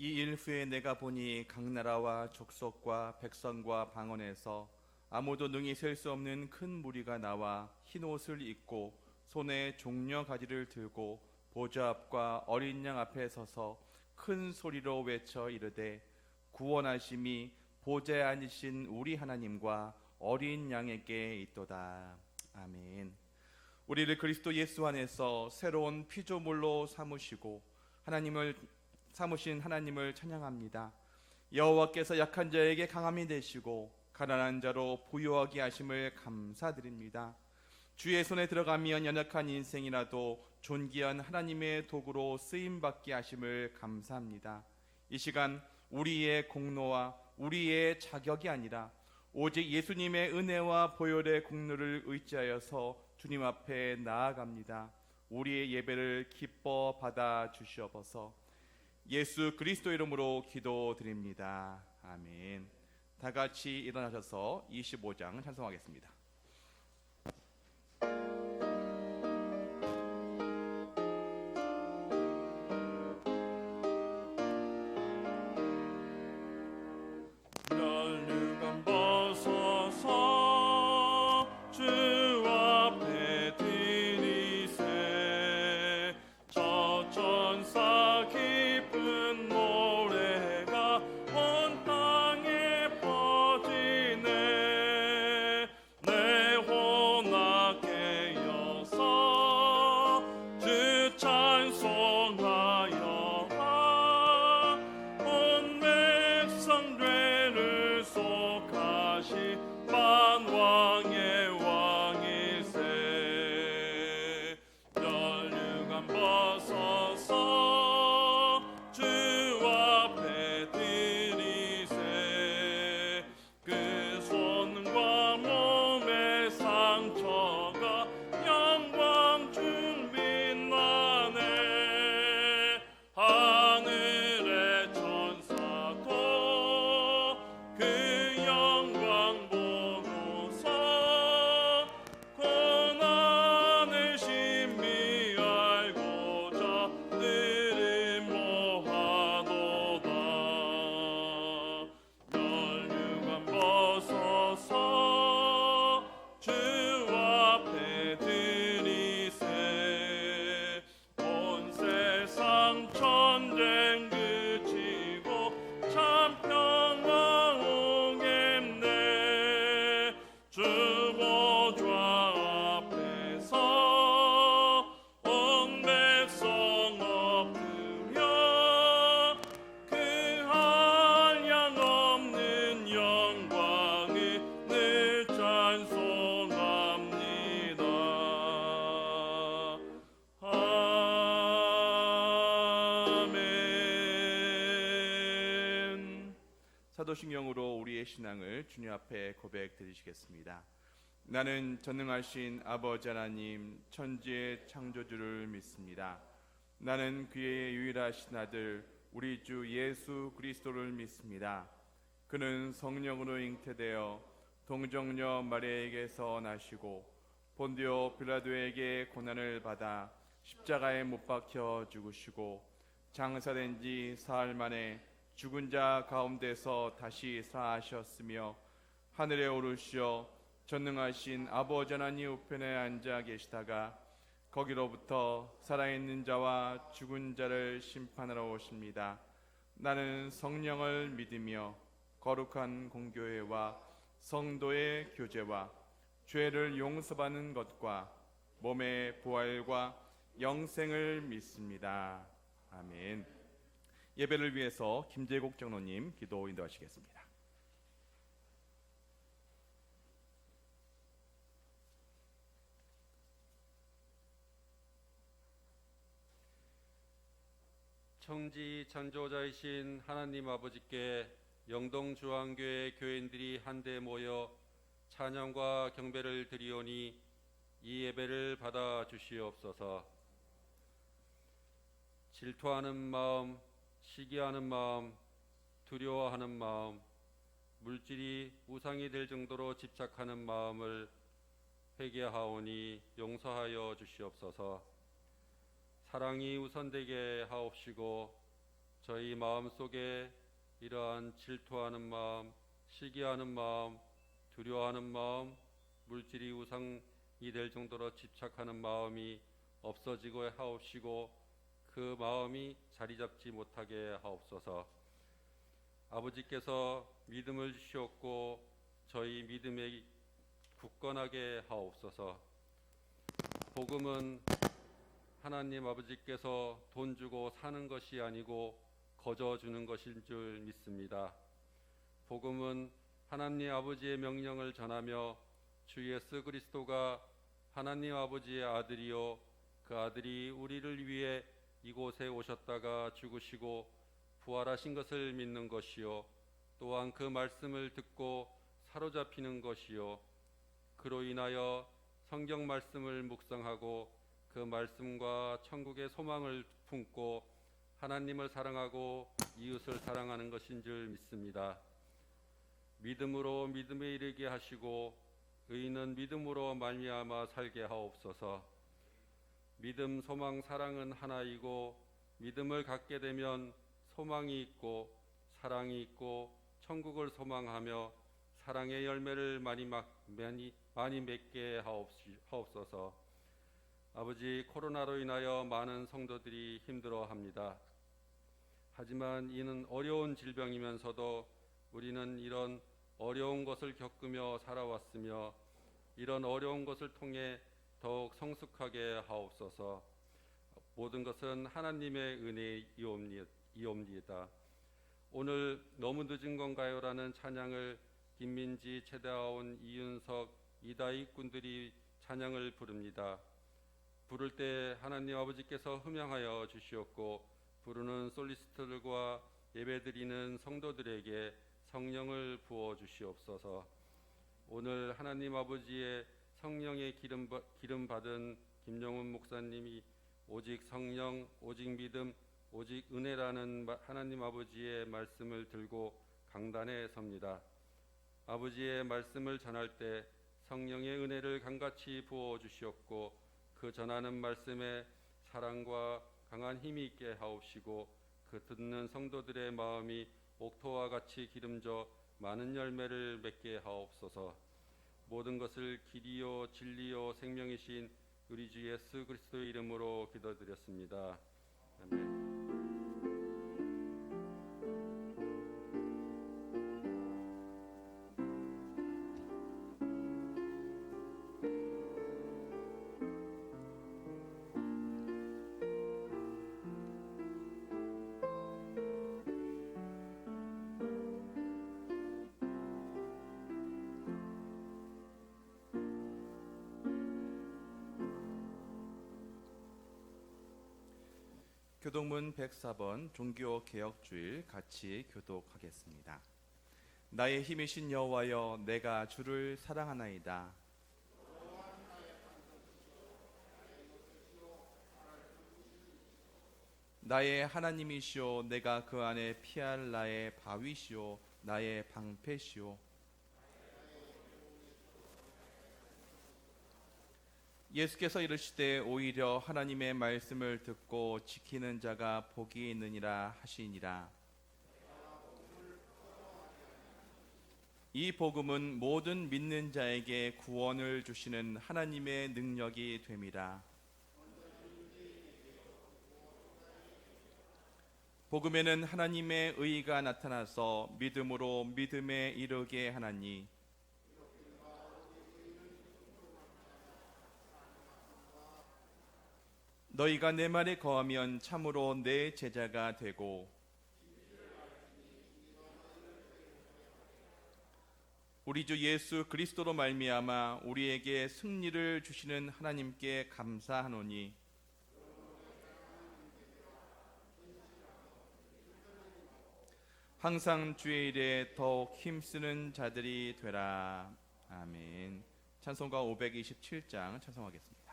이 일 후에 내가 보니 각 나라와 족속과 백성과 방언에서 아무도 능히 셀 수 없는 큰 무리가 나와 흰 옷을 입고 손에 종려 가지를 들고 보좌 앞과 어린 양 앞에 서서 큰 소리로 외쳐 이르되 구원하심이 보좌에 앉으신 우리 하나님과 어린 양에게 있도다. 아멘. 우리를 그리스도 예수 안에서 새로운 피조물로 삼으신 하나님을 찬양합니다. 여호와께서 약한 자에게 강함이 되시고 가난한 자로 부유하게 하심을 감사드립니다. 주의 손에 들어가면 연약한 인생이라도 존귀한 하나님의 도구로 쓰임받게 하심을 감사합니다. 이 시간 우리의 공로와 우리의 자격이 아니라 오직 예수님의 은혜와 보혈의 공로를 의지하여서 주님 앞에 나아갑니다. 우리의 예배를 기뻐 받아 주시옵소서. 예수 그리스도 이름으로 기도드립니다. 아멘. 다 같이 일어나셔서 25장 찬송하겠습니다. 사도신경으로 우리의 신앙을 주님 앞에 고백드리시겠습니다. 나는 전능하신 아버지 하나님 천지의 창조주를 믿습니다. 나는 그의 유일하신 아들 우리 주 예수 그리스도를 믿습니다. 그는 성령으로 잉태되어 동정녀 마리아에게서 나시고 본디오 빌라도에게 고난을 받아 십자가에 못 박혀 죽으시고 장사된 지 사흘 만에 죽은 자 가운데서 다시 사하셨으며 하늘에 오르시어 전능하신 아버지 하나님 우편에 앉아 계시다가 거기로부터 살아있는 자와 죽은 자를 심판하러 오십니다. 나는 성령을 믿으며 거룩한 공교회와 성도의 교제와 죄를 용서받는 것과 몸의 부활과 영생을 믿습니다. 아멘. 예배를 위해서 김재국 장로님 기도 인도하시겠습니다. 청지 창조자이신 하나님 아버지께 영동주안교회 교인들이 한데 모여 찬양과 경배를 드리오니 이 예배를 받아 주시옵소서. 질투하는 마음, 시기하는 마음, 두려워하는 마음, 물질이 우상이 될 정도로 집착하는 마음을 회개하오니 용서하여 주시옵소서. 사랑이 우선되게 하옵시고 저희 마음 속에 이러한 질투하는 마음, 시기하는 마음, 두려워하는 마음, 물질이 우상이 될 정도로 집착하는 마음이 없어지고 하옵시고 그 마음이 자리 잡지 못하게 하옵소서. 아버지께서 믿음을 주시었고 저희 믿음에 굳건하게 하옵소서. 복음은 하나님 아버지께서 돈 주고 사는 것이 아니고 거저 주는 것인 줄 믿습니다. 복음은 하나님 아버지의 명령을 전하며 주 예수 그리스도가 하나님 아버지의 아들이요 그 아들이 우리를 위해 이곳에 오셨다가 죽으시고 부활하신 것을 믿는 것이요 또한 그 말씀을 듣고 사로잡히는 것이요 그로 인하여 성경 말씀을 묵상하고 그 말씀과 천국의 소망을 품고 하나님을 사랑하고 이웃을 사랑하는 것인 줄 믿습니다. 믿음으로 믿음에 이르게 하시고 의인은 믿음으로 말미암아 살게 하옵소서. 믿음, 소망, 사랑은 하나이고 믿음을 갖게 되면 소망이 있고 사랑이 있고 천국을 소망하며 사랑의 열매를 많이 맺게 하옵소서. 아버지, 코로나로 인하여 많은 성도들이 힘들어합니다. 하지만 이는 어려운 질병이면서도 우리는 이런 어려운 것을 겪으며 살아왔으며 이런 어려운 것을 통해 더욱 성숙하게 하옵소서. 모든 것은 하나님의 은혜이옵니다. 오늘 너무 늦은 건가요? 라는 찬양을 김민지, 최다원, 이윤석, 이다익 군들이 찬양을 부릅니다. 부를 때 하나님 아버지께서 흠양하여 주시었고 부르는 솔리스트들과 예배드리는 성도들에게 성령을 부어 주시옵소서. 오늘 하나님 아버지의 성령의 기름 받은 김영훈 목사님이 오직 성령, 오직 믿음, 오직 은혜라는 하나님 아버지의 말씀을 들고 강단에 섭니다. 아버지의 말씀을 전할 때 성령의 은혜를 강같이 부어 주시옵고 그 전하는 말씀에 사랑과 강한 힘이 있게 하옵시고 그 듣는 성도들의 마음이 옥토와 같이 기름져 많은 열매를 맺게 하옵소서. 모든 것을 길이요 진리요 생명이신 우리 주 예수 그리스도의 이름으로 기도드렸습니다. 아멘. 교독문 104번 종교개혁주일 같이 교독하겠습니다. 나의 힘이신 여호와여, 내가 주를 사랑하나이다. 나의 하나님이시오, 내가 그 안에 피할 나의 바위시오, 나의 방패시오. 예수께서 이르시되 오히려 하나님의 말씀을 듣고 지키는 자가 복이 있느니라 하시니라. 이 복음은 모든 믿는 자에게 구원을 주시는 하나님의 능력이 됨이라. 복음에는 하나님의 의가 나타나서 믿음으로 믿음에 이르게 하나니 너희가 내 말에 거하면 참으로 내 제자가 되고 우리 주 예수 그리스도로 말미암아 우리에게 승리를 주시는 하나님께 감사하노니 항상 주의 일에 더욱 힘쓰는 자들이 되라. 아멘. 찬송가 527장 찬송하겠습니다.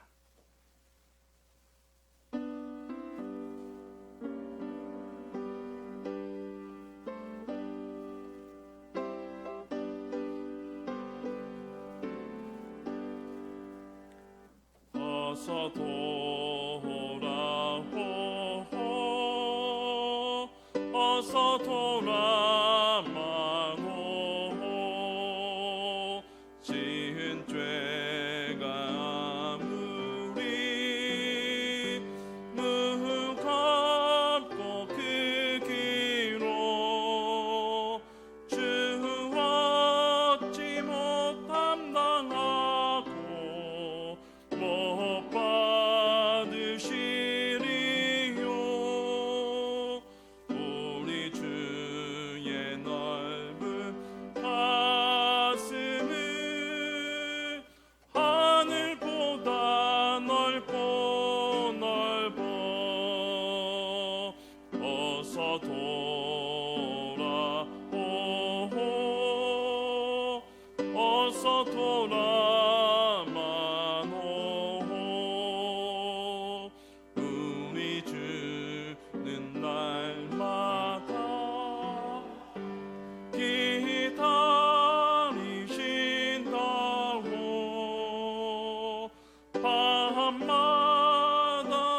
어서 돌아오호 어서 돌아마고 지은 죄가 아무리 무겁고 그 길로 주 얻지 못함당하고 못 받으시리요. 우리 주의 넓은 가슴은 하늘보다 넓고 넓어. 어서 돌아오고 어서 돌아마노. 우리 주는 날마다 기다리신다고. 밤마다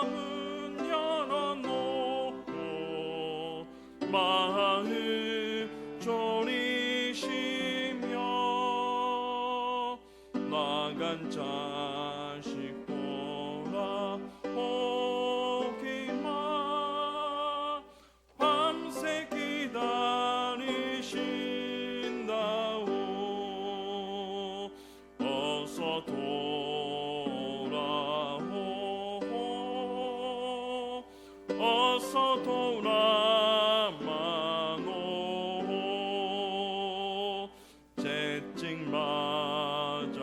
문 열어놓고 마음 졸이시며 나간 자식 돌아오기만 밤새 기다리신다오. 어서 돌아오고 어서 돌아마노. 채찍 맞아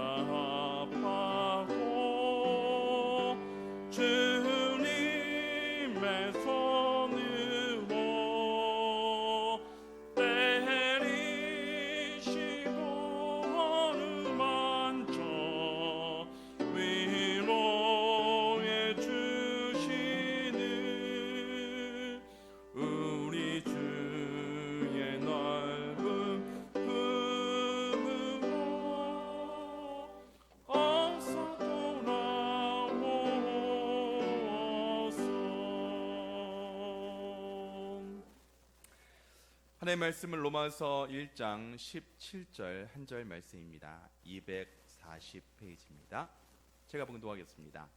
아파도 주님의 손으로 때리시고 어루만져 위로해 주시는 우리 주의 넓은 품으로 어서 돌아오소서. 하나님의 말씀은 로마서 1장 17절 한 절 말씀입니다. 240페이지입니다. 제가 봉독하겠습니다.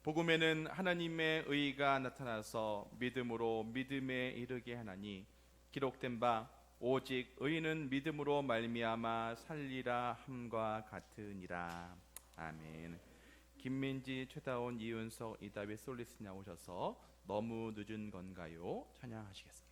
복음에는 하나님의 의가 나타나서 믿음으로 믿음에 이르게 하나니 기록된 바 오직 의인은 믿음으로 말미암아 살리라 함과 같으니라. 아멘. 김민지, 최다원, 이윤석, 이다윗, 솔리스 나오셔서 너무 늦은 건가요? 찬양하시겠습니다.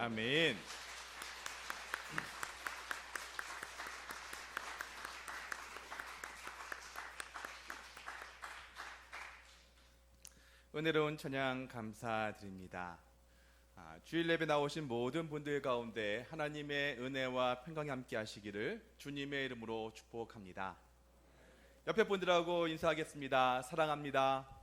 아멘. 은혜로운 찬양 감사드립니다. 주일 예배 나오신 모든 분들 가운데 하나님의 은혜와 평강이 함께 하시기를 주님의 이름으로 축복합니다. 옆에 분들하고 인사하겠습니다. 사랑합니다.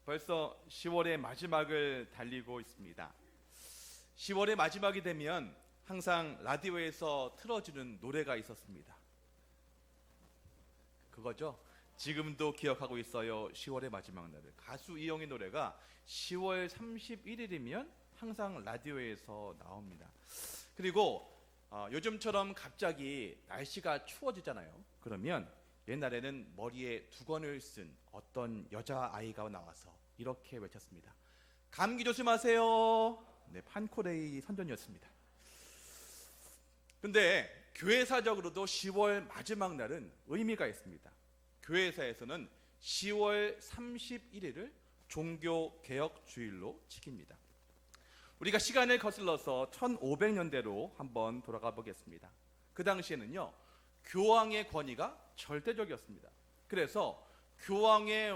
벌써 10월의 마지막을 달리고 있습니다. 10월의 마지막이 되면 항상 라디오에서 틀어주는 노래가 있었습니다. 그거죠. 지금도 기억하고 있어요. 10월의 마지막 날을. 가수 이영의 노래가 10월 31일이면 항상 라디오에서 나옵니다. 그리고 요즘처럼 갑자기 날씨가 추워지잖아요. 그러면 옛날에는 머리에 두건을 쓴 어떤 여자아이가 나와서 이렇게 외쳤습니다. 감기 조심하세요. 네, 판코레이 선전이었습니다. 근데 교회사적으로도 10월 마지막 날은 의미가 있습니다. 교회사에서는 10월 31일을 종교개혁주일로 지킵니다. 우리가 시간을 거슬러서 1500년대로 한번 돌아가 보겠습니다. 그 당시에는요, 교황의 권위가 절대적이었습니다. 그래서 교황의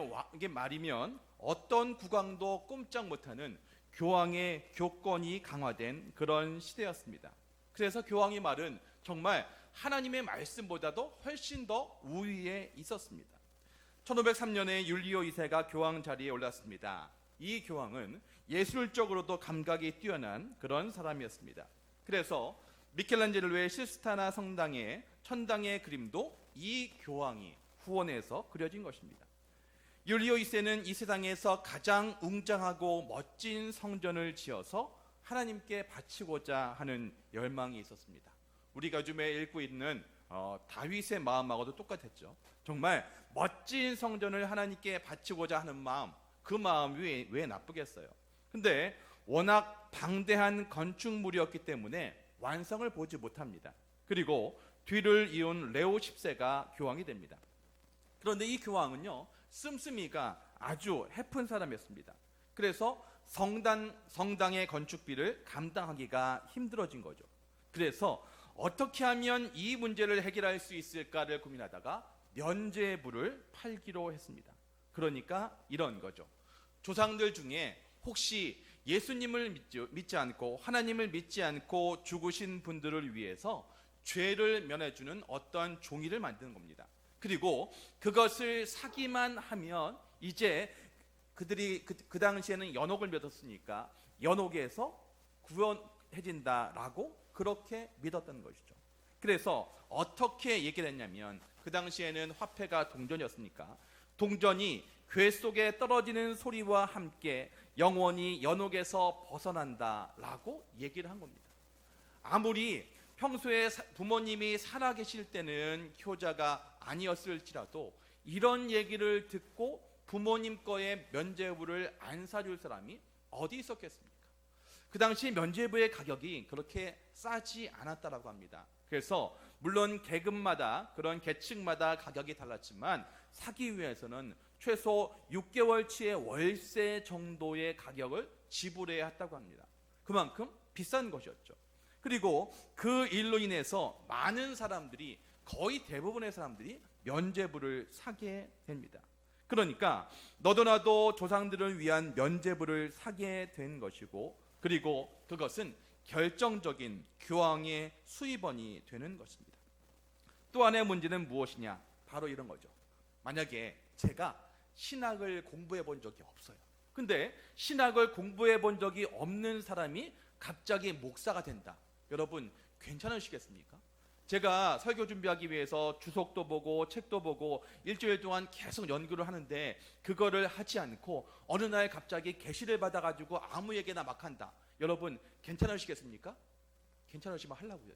말이면 어떤 국왕도 꼼짝 못하는 교황의 교권이 강화된 그런 시대였습니다. 그래서 교황의 말은 정말 하나님의 말씀보다도 훨씬 더 우위에 있었습니다. 1503년에 율리오 2세가 교황 자리에 올랐습니다. 이 교황은 예술적으로도 감각이 뛰어난 그런 사람이었습니다. 그래서 미켈란젤로의 시스타나 성당의 천당의 그림도 이 교황이 후원해서 그려진 것입니다. 율리오 2세는 이 세상에서 가장 웅장하고 멋진 성전을 지어서 하나님께 바치고자 하는 열망이 있었습니다. 우리가 요즘에 읽고 있는 다윗의 마음하고도 똑같았죠. 정말 멋진 성전을 하나님께 바치고자 하는 마음, 그 마음이 왜 나쁘겠어요. 근데 워낙 방대한 건축물이었기 때문에 완성을 보지 못합니다. 그리고 뒤를 이은 레오 10세가 교황이 됩니다. 그런데 이 교황은요, 씀씀이가 아주 해픈 사람이었습니다. 그래서 성당의 건축비를 감당하기가 힘들어진 거죠. 그래서 어떻게 하면 이 문제를 해결할 수 있을까를 고민하다가 면죄부를 팔기로 했습니다. 그러니까 이런 거죠. 조상들 중에 혹시 예수님을 믿지 않고 하나님을 믿지 않고 죽으신 분들을 위해서 죄를 면해주는 어떤 종이를 만드는 겁니다. 그리고 그것을 사기만 하면 이제 그들이 그 당시에는 연옥을 믿었으니까 연옥에서 구원해진다라고 그렇게 믿었던 것이죠. 그래서 어떻게 얘기를 했냐면 그 당시에는 화폐가 동전이었으니까 동전이 궤 속에 떨어지는 소리와 함께 영원히 연옥에서 벗어난다라고 얘기를 한 겁니다. 아무리 평소에 부모님이 살아계실 때는 효자가 아니었을지라도 이런 얘기를 듣고 부모님 거에 면죄부를 안 사줄 사람이 어디 있었겠습니까? 그 당시 면죄부의 가격이 그렇게 싸지 않았다라고 합니다. 그래서 물론 계급마다 그런 계층마다 가격이 달랐지만 사기 위해서는 최소 6개월치의 월세 정도의 가격을 지불해야 했다고 합니다. 그만큼 비싼 것이었죠. 그리고 그 일로 인해서 많은 사람들이, 거의 대부분의 사람들이 면죄부를 사게 됩니다. 그러니까 너도 나도 조상들을 위한 면죄부를 사게 된 것이고, 그리고 그것은 결정적인 교황의 수입원이 되는 것입니다. 또 하나의 문제는 무엇이냐? 바로 이런 거죠. 만약에 제가 신학을 공부해 본 적이 없어요. 근데 신학을 공부해 본 적이 없는 사람이 갑자기 목사가 된다. 여러분 괜찮으시겠습니까? 제가 설교 준비하기 위해서 주석도 보고 책도 보고 일주일 동안 계속 연구를 하는데 그거를 하지 않고 어느 날 갑자기 계시를 받아가지고 아무에게나 막 한다. 여러분 괜찮으시겠습니까? 괜찮으시면 하려고요.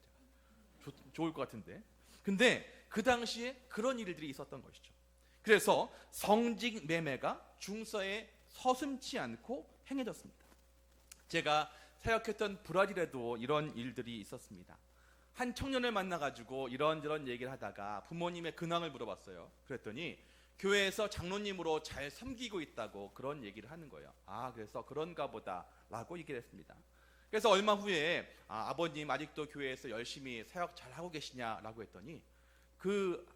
제가 좋을 것 같은데. 근데 그 당시에 그런 일들이 있었던 것이죠. 그래서 성직 매매가 중서에 서슴지 않고 행해졌습니다. 제가 사역했던 브라질에도 이런 일들이 있었습니다. 한 청년을 만나가지고 이런저런 얘기를 하다가 부모님의 근황을 물어봤어요. 그랬더니 교회에서 장로님으로 잘 섬기고 있다고 그런 얘기를 하는 거예요. 아, 그래서 그런가 보다 라고 얘기를 했습니다. 그래서 얼마 후에 아버님 아직도 교회에서 열심히 사역 잘 하고 계시냐라고 했더니 그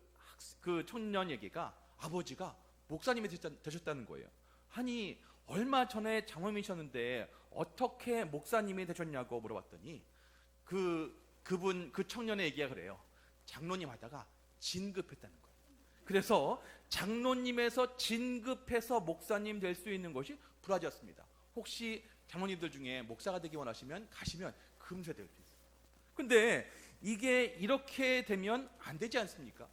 청년 얘기가 아버지가 목사님이 되셨다는 거예요. 아니, 얼마 전에 장로님이셨는데 어떻게 목사님이 되셨냐고 물어봤더니 그 청년의 얘기가 그래요. 장로님 하다가 진급했다는 거예요. 그래서 장로님에서 진급해서 목사님 될 수 있는 것이 브라지였습니다. 혹시 장로님들 중에 목사가 되기 원하시면 가시면 금세 될 수 있어요. 근데 이게 이렇게 되면 안 되지 않습니까?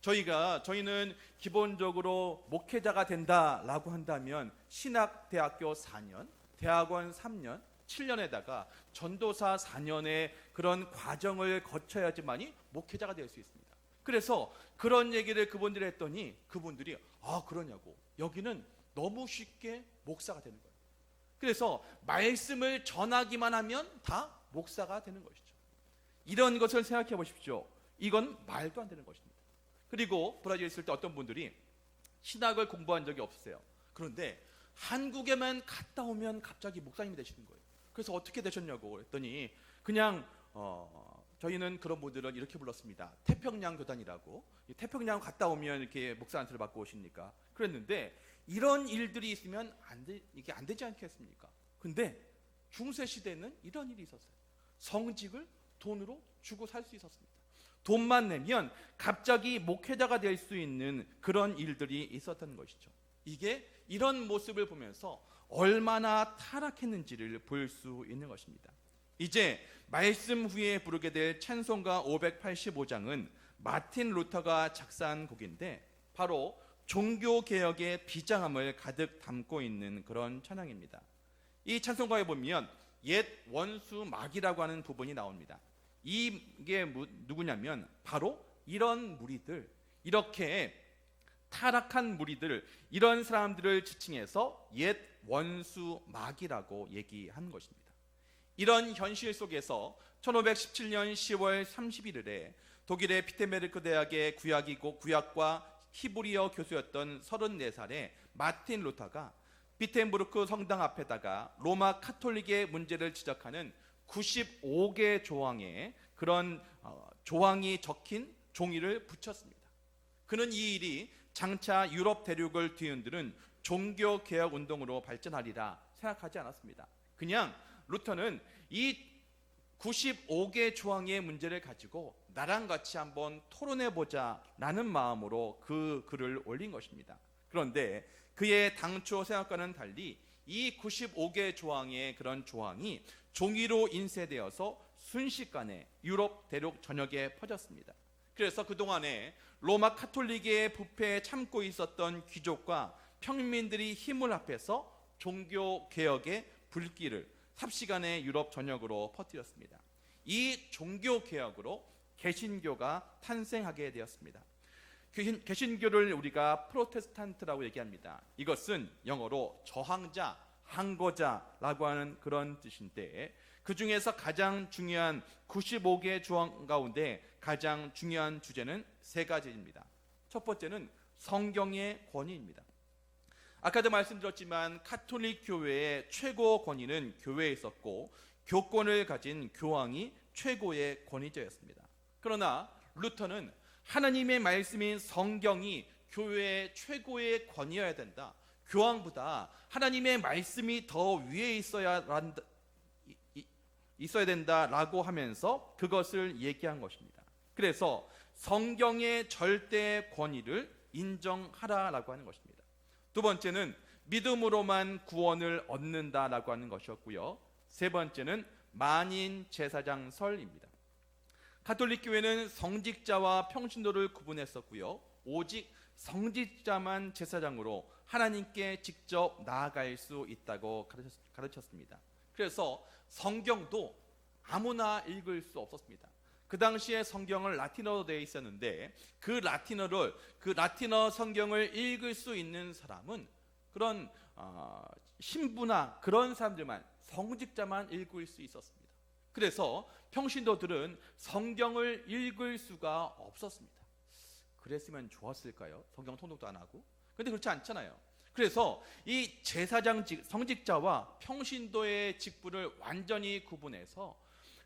저희는 기본적으로 목회자가 된다라고 한다면 신학대학교 4년, 대학원 3년, 7년에다가 전도사 4년의 그런 과정을 거쳐야지만이 목회자가 될 수 있습니다. 그래서 그런 얘기를 그분들이 했더니 그분들이 그러냐고, 여기는 너무 쉽게 목사가 되는 거예요. 그래서 말씀을 전하기만 하면 다 목사가 되는 것이죠. 이런 것을 생각해 보십시오. 이건 말도 안 되는 것입니다. 그리고 브라질에 있을 때 어떤 분들이 신학을 공부한 적이 없으세요. 그런데 한국에만 갔다 오면 갑자기 목사님이 되시는 거예요. 그래서 어떻게 되셨냐고 그랬더니 그냥 저희는 그런 분들은 이렇게 불렀습니다. 태평양 교단이라고. 태평양 갔다 오면 이렇게 목사 안수를 받고 오십니까? 그랬는데 이런 일들이 있으면 이게 안 되지 않겠습니까? 근데 중세 시대에는 이런 일이 있었어요. 성직을 돈으로 주고 살 수 있었습니다. 돈만 내면 갑자기 목회자가 될 수 있는 그런 일들이 있었던 것이죠. 이게 이런 모습을 보면서 얼마나 타락했는지를 볼 수 있는 것입니다. 이제 말씀 후에 부르게 될 찬송가 585장은 마틴 루터가 작사한 곡인데 바로 종교개혁의 비장함을 가득 담고 있는 그런 찬양입니다. 이 찬송가에 보면 옛 원수 마귀라고 하는 부분이 나옵니다. 이게 누구냐면 바로 이런 무리들, 이렇게 타락한 무리들, 이런 사람들을 지칭해서 옛 원수 마귀라고 얘기한 것입니다. 이런 현실 속에서 1517년 10월 31일에 독일의 비테메르크 대학의 구약과 히브리어 교수였던 34살의 마틴 루터가 비텐부르크 성당 앞에다가 로마 카톨릭의 문제를 지적하는 95개 조항의 그런 조항이 적힌 종이를 붙였습니다. 그는 이 일이 장차 유럽 대륙을 뒤흔드는 종교개혁 운동으로 발전하리라 생각하지 않았습니다. 그냥 루터는 이 95개 조항의 문제를 가지고 나랑 같이 한번 토론해보자 라는 마음으로 그 글을 올린 것입니다. 그런데 그의 당초 생각과는 달리 이 95개 조항의 그런 조항이 종이로 인쇄되어서 순식간에 유럽 대륙 전역에 퍼졌습니다. 그래서 그동안에 로마 카톨릭의 부패에 참고 있었던 귀족과 평민들이 힘을 합해서 종교개혁의 불길을 삽시간에 유럽 전역으로 퍼뜨렸습니다. 이 종교개혁으로 개신교가 탄생하게 되었습니다. 개신교를 우리가 프로테스탄트라고 얘기합니다. 이것은 영어로 저항자, 항거자라고 하는 그런 뜻인데 그 중에서 가장 중요한 95개 조항 가운데 가장 중요한 주제는 세 가지입니다. 첫 번째는 성경의 권위입니다. 아까도 말씀드렸지만 카톨릭 교회의 최고 권위는 교회에 있었고 교권을 가진 교황이 최고의 권위자였습니다. 그러나 루터는 하나님의 말씀인 성경이 교회의 최고의 권위여야 된다. 교황보다 하나님의 말씀이 더 위에 있어야 된다라고 하면서 그것을 얘기한 것입니다. 그래서 성경의 절대 권위를 인정하라라고 하는 것입니다. 두 번째는 믿음으로만 구원을 얻는다라고 하는 것이었고요. 세 번째는 만인 제사장설입니다. 가톨릭 교회는 성직자와 평신도를 구분했었고요. 오직 성직자만 제사장으로 하나님께 직접 나아갈 수 있다고 가르쳤습니다. 그래서 성경도 아무나 읽을 수 없었습니다. 그 당시에 성경은 라틴어로 되어 있었는데 그 라틴어 성경을 읽을 수 있는 사람은 그런 신부나 그런 사람들만, 성직자만 읽을 수 있었습니다. 그래서 평신도들은 성경을 읽을 수가 없었습니다. 그랬으면 좋았을까요? 성경 통독도 안 하고. 근데 그렇지 않잖아요. 그래서 이 제사장 성직자와 평신도의 직분을 완전히 구분해서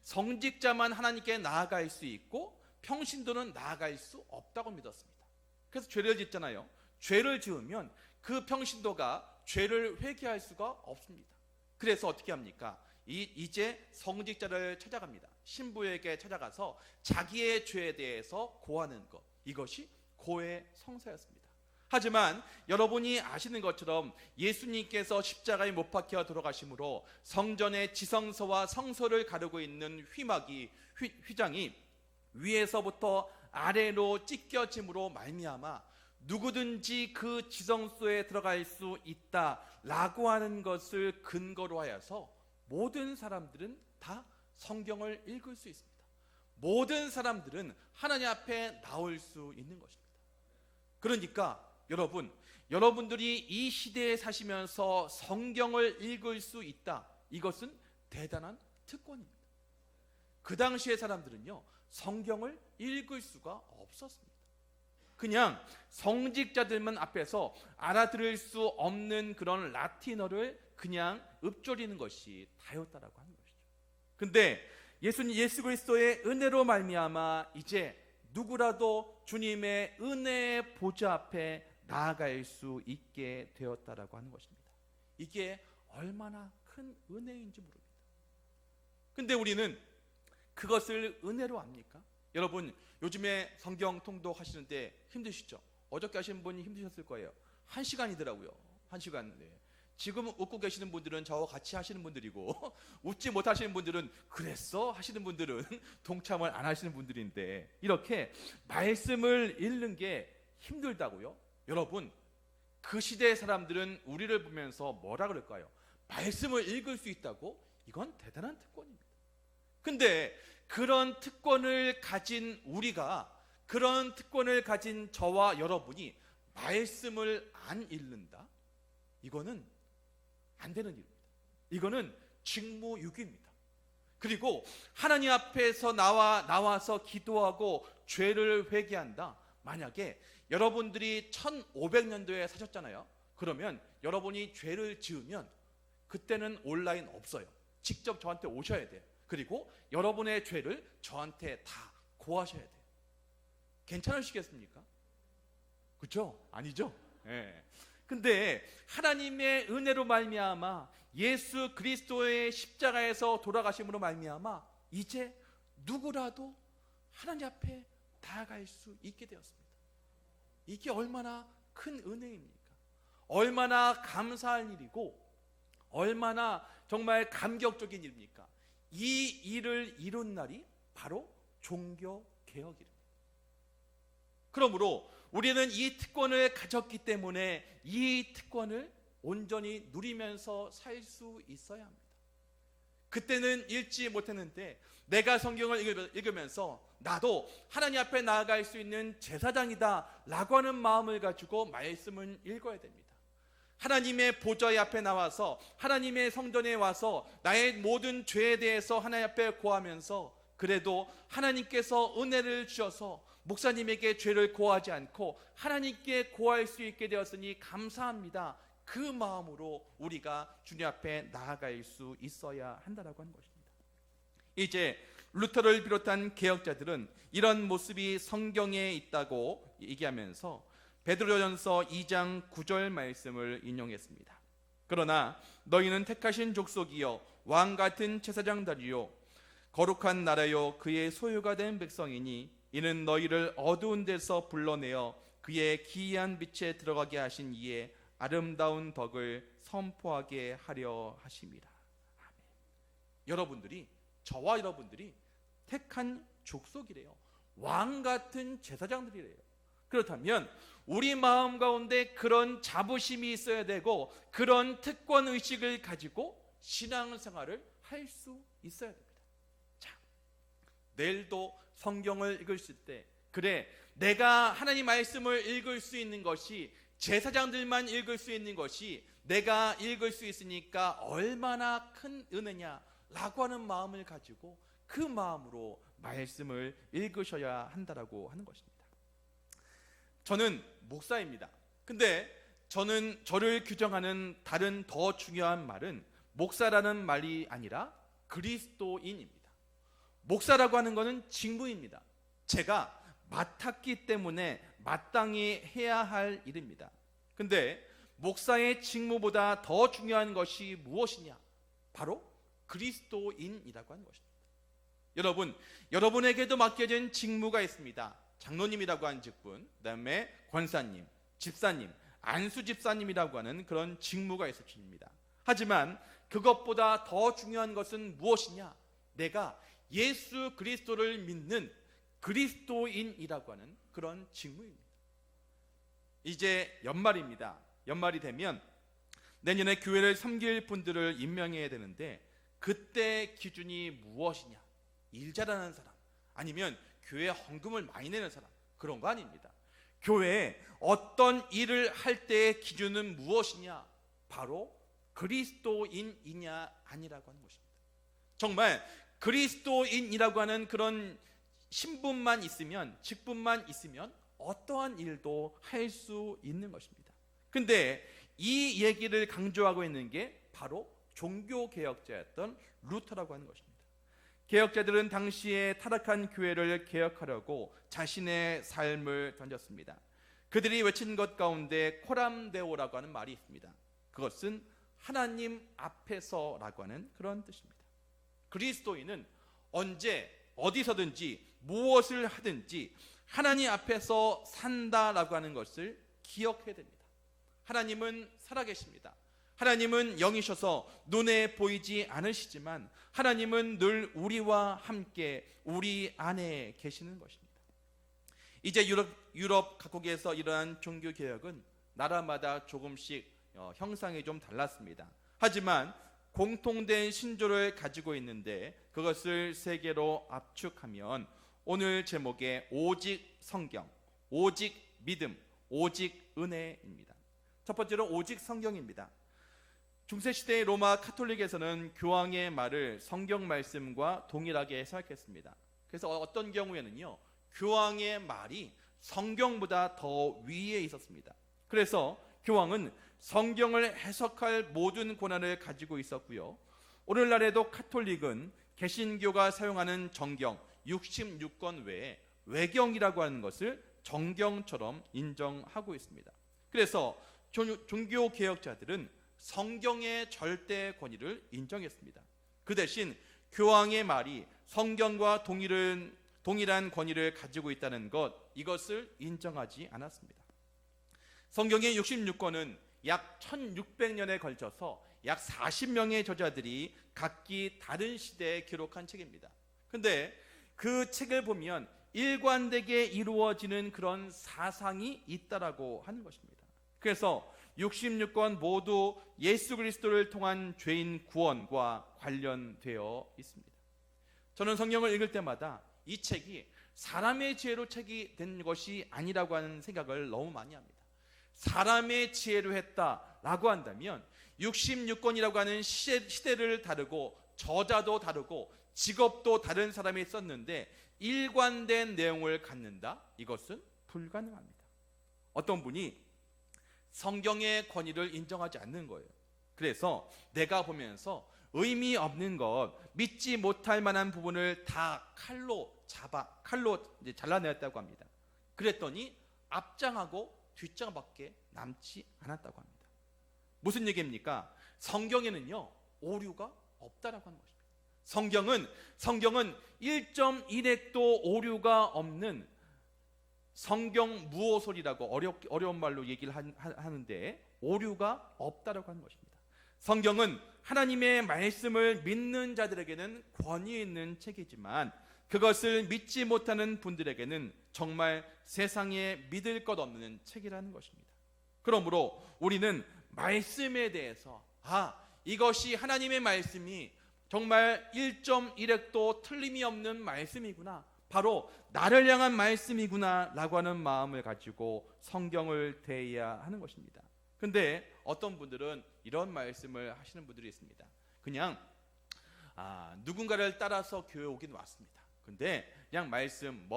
성직자만 하나님께 나아갈 수 있고 평신도는 나아갈 수 없다고 믿었습니다. 그래서 죄를 짓잖아요. 죄를 지으면 그 평신도가 죄를 회개할 수가 없습니다. 그래서 어떻게 합니까? 이제 성직자를 찾아갑니다. 신부에게 찾아가서 자기의 죄에 대해서 고하는 것, 이것이 고의 성사였습니다. 하지만 여러분이 아시는 것처럼 예수님께서 십자가에 못 박혀 돌아가심으로 성전의 지성소와 성소를 가르고 있는 휘장이 위에서부터 아래로 찢겨짐으로 말미암아 누구든지 그 지성소에 들어갈 수 있다라고 하는 것을 근거로 하여서 모든 사람들은 다 성경을 읽을 수 있습니다. 모든 사람들은 하나님 앞에 나올 수 있는 것입니다. 그러니까 여러분들이 이 시대에 사시면서 성경을 읽을 수 있다, 이것은 대단한 특권입니다. 그 당시의 사람들은요, 성경을 읽을 수가 없었습니다. 그냥 성직자들만 앞에서 알아들을 수 없는 그런 라틴어를 그냥 읊조리는 것이 다였다라고 하는 것이죠. 근데 예수 그리스도의 은혜로 말미암아 이제 누구라도 주님의 은혜의 보좌 앞에 나아갈 수 있게 되었다라고 하는 것입니다. 이게 얼마나 큰 은혜인지 모릅니다. 근데 우리는 그것을 은혜로 압니까? 여러분, 요즘에 성경 통독하시는데 힘드시죠? 어저께 하신 분이 힘드셨을 거예요. 1시간이더라고요. 1시간. 네. 지금 웃고 계시는 분들은 저와 같이 하시는 분들이고 웃지 못하시는 분들은 그랬어? 하시는 분들은 동참을 안 하시는 분들인데, 이렇게 말씀을 읽는 게 힘들다고요? 여러분, 그 시대의 사람들은 우리를 보면서 뭐라 그럴까요? 말씀을 읽을 수 있다고? 이건 대단한 특권입니다. 근데 그런 특권을 가진 우리가, 그런 특권을 가진 저와 여러분이 말씀을 안 읽는다? 이거는 안 되는 일입니다. 이거는 직무유기입니다. 그리고 하나님 앞에서 나와서 기도하고 죄를 회개한다. 만약에 여러분들이 1500년도에 사셨잖아요. 그러면 여러분이 죄를 지으면 그때는 온라인 없어요. 직접 저한테 오셔야 돼요. 그리고 여러분의 죄를 저한테 다 고하셔야 돼요. 괜찮으시겠습니까? 그렇죠? 아니죠? 예. 근데 하나님의 은혜로 말미암아 예수 그리스도의 십자가에서 돌아가심으로 말미암아 이제 누구라도 하나님 앞에 나아갈 수 있게 되었습니다. 이게 얼마나 큰 은혜입니까? 얼마나 감사할 일이고 얼마나 정말 감격적인 일입니까? 이 일을 이룬 날이 바로 종교개혁일입니다. 그러므로 우리는 이 특권을 가졌기 때문에 이 특권을 온전히 누리면서 살 수 있어야 합니다. 그때는 읽지 못했는데 내가 성경을 읽으면서 나도 하나님 앞에 나아갈 수 있는 제사장이다 라고 하는 마음을 가지고 말씀을 읽어야 됩니다. 하나님의 보좌 앞에 나와서 하나님의 성전에 와서 나의 모든 죄에 대해서 하나님 앞에 고하면서 그래도 하나님께서 은혜를 주셔서 목사님에게 죄를 고하지 않고 하나님께 고할 수 있게 되었으니 감사합니다. 그 마음으로 우리가 주님 앞에 나아갈 수 있어야 한다라고 하는 것입니다. 이제 루터를 비롯한 개혁자들은 이런 모습이 성경에 있다고 얘기하면서 베드로전서 2장 9절 말씀을 인용했습니다. 그러나 너희는 택하신 족속이요 왕같은 제사장들이요 거룩한 나라요 그의 소유가 된 백성이니 이는 너희를 어두운 데서 불러내어 그의 기이한 빛에 들어가게 하신 이의 아름다운 덕을 선포하게 하려 하심이라. 아멘. 여러분들이, 저와 여러분들이 택한 족속이래요. 왕같은 제사장들이래요. 그렇다면 우리 마음 가운데 그런 자부심이 있어야 되고 그런 특권 의식을 가지고 신앙생활을 할 수 있어야 됩니다. 자, 내일도 성경을 읽으실 때 그래, 내가 하나님 말씀을 읽을 수 있는 것이 제사장들만 읽을 수 있는 것이 내가 읽을 수 있으니까 얼마나 큰 은혜냐 라고 하는 마음을 가지고 그 마음으로 말씀을 읽으셔야 한다라고 하는 것입니다. 저는 목사입니다. 근데 저는 저를 규정하는 다른 더 중요한 말은 목사라는 말이 아니라 그리스도인입니다. 목사라고 하는 것은 직무입니다. 제가 맡았기 때문에 마땅히 해야 할 일입니다. 근데 목사의 직무보다 더 중요한 것이 무엇이냐? 바로 그리스도인이라고 하는 것입니다. 여러분, 여러분에게도 맡겨진 직무가 있습니다. 장로님이라고 하는 직분, 그다음에 권사님, 집사님, 안수 집사님이라고 하는 그런 직무가 있으십니다. 하지만 그것보다 더 중요한 것은 무엇이냐? 내가 예수 그리스도를 믿는 그리스도인이라고 하는 그런 직무입니다. 이제 연말입니다. 연말이 되면 내년에 교회를 섬길 분들을 임명해야 되는데 그때 기준이 무엇이냐? 일 잘하는 사람, 아니면 교회에 헌금을 많이 내는 사람, 그런 거 아닙니다. 교회에 어떤 일을 할 때의 기준은 무엇이냐? 바로 그리스도인이냐 아니라고 하는 것입니다. 정말 그리스도인이라고 하는 그런 신분만 있으면, 직분만 있으면 어떠한 일도 할 수 있는 것입니다. 근데 이 얘기를 강조하고 있는 게 바로 종교개혁자였던 루터라고 하는 것입니다. 개혁자들은 당시에 타락한 교회를 개혁하려고 자신의 삶을 던졌습니다. 그들이 외친 것 가운데 코람데오라고 하는 말이 있습니다. 그것은 하나님 앞에서라고 하는 그런 뜻입니다. 그리스도인은 언제 어디서든지 무엇을 하든지 하나님 앞에서 산다라고 하는 것을 기억해야 됩니다. 하나님은 살아계십니다. 하나님은 영이셔서 눈에 보이지 않으시지만 하나님은 늘 우리와 함께 우리 안에 계시는 것입니다. 이제 유럽 각국에서 이러한 종교개혁은 나라마다 조금씩 형상이 좀 달랐습니다. 하지만 공통된 신조를 가지고 있는데 그것을 세계로 압축하면 오늘 제목의 오직 성경, 오직 믿음, 오직 은혜입니다. 첫 번째로 오직 성경입니다. 중세시대의 로마 카톨릭에서는 교황의 말을 성경 말씀과 동일하게 해석했습니다. 그래서 어떤 경우에는요, 교황의 말이 성경보다 더 위에 있었습니다. 그래서 교황은 성경을 해석할 모든 권한을 가지고 있었고요. 오늘날에도 카톨릭은 개신교가 사용하는 정경 66권 외에 외경이라고 하는 것을 정경처럼 인정하고 있습니다. 그래서 종교개혁자들은 성경의 절대 권위를 인정했습니다. 그 대신 교황의 말이 성경과 동일한 권위를 가지고 있다는 것, 이것을 인정하지 않았습니다. 성경의 66권은 약 1600년에 걸쳐서 약 40명의 저자들이 각기 다른 시대에 기록한 책입니다. 근데 그 책을 보면 일관되게 이루어지는 그런 사상이 있다라고 하는 것입니다. 그래서 66권 모두 예수 그리스도를 통한 죄인 구원과 관련되어 있습니다. 저는 성경을 읽을 때마다 이 책이 사람의 지혜로 책이 된 것이 아니라고 하는 생각을 너무 많이 합니다. 사람의 지혜로 했다라고 한다면 66권이라고 하는 시대를 다르고 저자도 다르고 직업도 다른 사람이 썼는데 일관된 내용을 갖는다? 이것은 불가능합니다. 어떤 분이 성경의 권위를 인정하지 않는 거예요. 그래서 내가 보면서 의미 없는 것, 믿지 못할 만한 부분을 다 칼로 이제 잘라내었다고 합니다. 그랬더니 앞장하고 뒷장밖에 남지 않았다고 합니다. 무슨 얘기입니까? 성경에는요, 오류가 없다라고 하는 것입니다. 성경은 1.1핵도 오류가 없는 성경 무오솔이라고 어려운 말로 얘기를 하는데 오류가 없다라고 하는 것입니다. 성경은 하나님의 말씀을 믿는 자들에게는 권위 있는 책이지만 그것을 믿지 못하는 분들에게는 정말 세상에 믿을 것 없는 책이라는 것입니다. 그러므로 우리는 말씀에 대해서 이것이 하나님의 말씀이 정말 1.1핵도 틀림이 없는 말씀이구나, 바로 나를 향한 말씀이구나 라고 하는 마음을 가지고 성경을 대해야 하는 것입니다. 근데 어떤 분들은 이런 말씀을 하시는 분들이 있습니다. 그냥 누군가를 따라서 교회 오긴 왔습니다. 근데 그냥 말씀